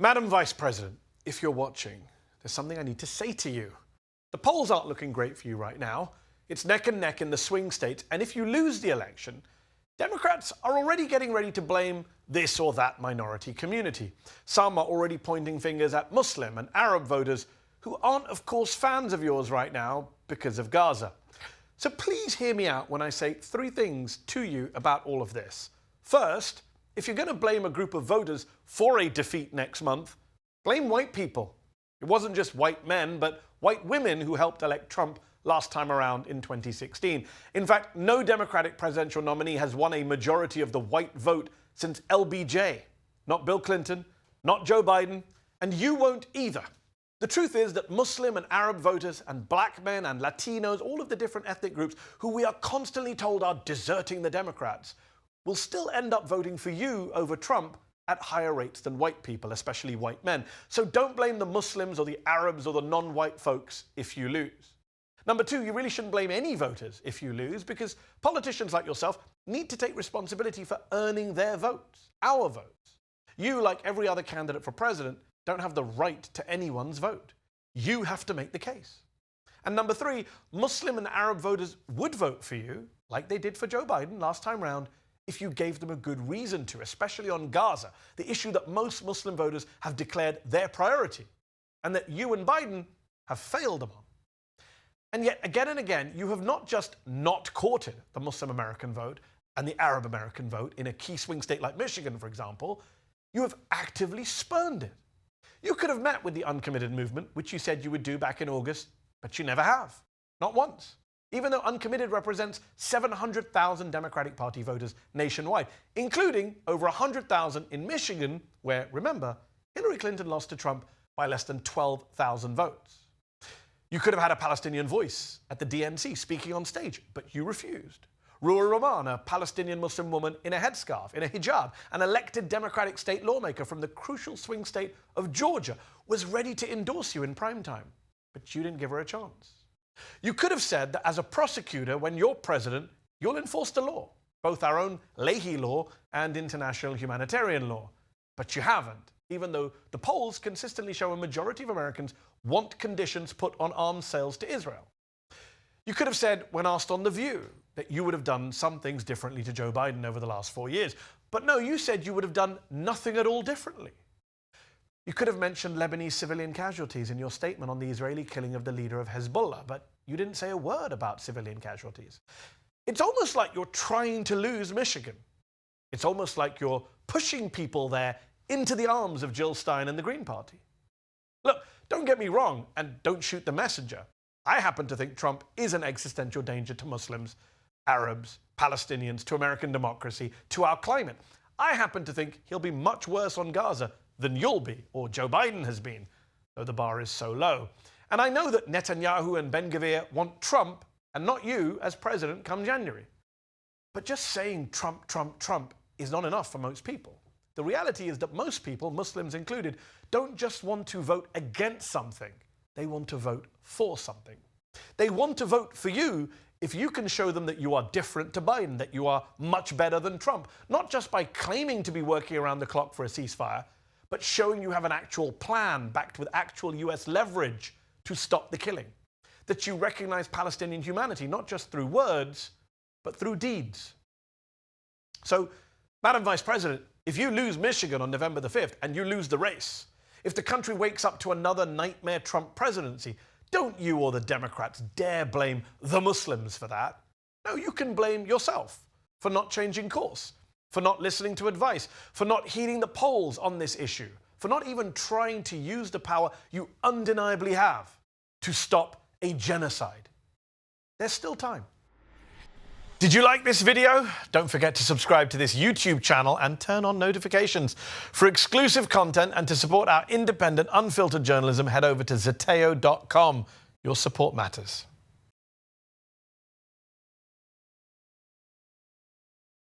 Madam Vice President, if you're watching, there's something I need to say to you. The polls aren't looking great for you right now. It's neck and neck in the swing states, and if you lose the election, Democrats are already getting ready to blame this or that minority community. Some are already pointing fingers at Muslim and Arab voters who aren't, of course, fans of yours right now because of Gaza. So please hear me out when I say three things to you about all of this. First, if you're going to blame a group of voters for a defeat next month, blame white people. It wasn't just white men, but white women who helped elect Trump last time around in 2016. In fact, no Democratic presidential nominee has won a majority of the white vote since LBJ. Not Bill Clinton, not Joe Biden, and you won't either. The truth is that Muslim and Arab voters and black men and Latinos, all of the different ethnic groups who we are constantly told are deserting the Democrats, will still end up voting for you over Trump at higher rates than white people, especially white men. So don't blame the Muslims or the Arabs or the non-white folks if you lose. Number two, you really shouldn't blame any voters if you lose, because politicians like yourself need to take responsibility for earning their votes, our votes. You, like every other candidate for president, don't have the right to anyone's vote. You have to make the case. And number three, Muslim and Arab voters would vote for you, like they did for Joe Biden last time round, if you gave them a good reason to, especially on Gaza, the issue that most Muslim voters have declared their priority, and that you and Biden have failed them on. And yet, again and again, you have not just not courted the Muslim American vote and the Arab American vote in a key swing state like Michigan, for example, you have actively spurned it. You could have met with the uncommitted movement, which you said you would do back in August, but you never have. Not once. Even though uncommitted represents 700,000 Democratic Party voters nationwide, including over 100,000 in Michigan, where, remember, Hillary Clinton lost to Trump by less than 12,000 votes. You could have had a Palestinian voice at the DNC speaking on stage, but you refused. Ruha Rahman, a Palestinian Muslim woman in a headscarf, in a hijab, an elected Democratic state lawmaker from the crucial swing state of Georgia, was ready to endorse you in prime time, but you didn't give her a chance. You could have said that as a prosecutor, when you're president, you'll enforce the law, both our own Leahy law and international humanitarian law. But you haven't, even though the polls consistently show a majority of Americans want conditions put on arms sales to Israel. You could have said, when asked on The View, that you would have done some things differently to Joe Biden over the last 4 years. But no, you said you would have done nothing at all differently. You could have mentioned Lebanese civilian casualties in your statement on the Israeli killing of the leader of Hezbollah, but you didn't say a word about civilian casualties. It's almost like you're trying to lose Michigan. It's almost like you're pushing people there into the arms of Jill Stein and the Green Party. Look, don't get me wrong, and don't shoot the messenger. I happen to think Trump is an existential danger to Muslims, Arabs, Palestinians, to American democracy, to our climate. I happen to think he'll be much worse on Gaza than you'll be, or Joe Biden has been, though the bar is so low. And I know that Netanyahu and Ben-Gvir want Trump, and not you, as president come January. But just saying Trump, Trump, Trump is not enough for most people. The reality is that most people, Muslims included, don't just want to vote against something. They want to vote for something. They want to vote for you if you can show them that you are different to Biden, that you are much better than Trump, not just by claiming to be working around the clock for a ceasefire, but showing you have an actual plan backed with actual US leverage to stop the killing, that you recognize Palestinian humanity, not just through words, but through deeds. So, Madam Vice President, if you lose Michigan on November the 5th and you lose the race, if the country wakes up to another nightmare Trump presidency, don't you or the Democrats dare blame the Muslims for that. No, you can blame yourself for not changing course, for not listening to advice, for not heeding the polls on this issue, for not even trying to use the power you undeniably have to stop a genocide. There's still time. Did you like this video? Don't forget to subscribe to this YouTube channel and turn on notifications. For exclusive content and to support our independent, unfiltered journalism, head over to Zeteo.com. Your support matters.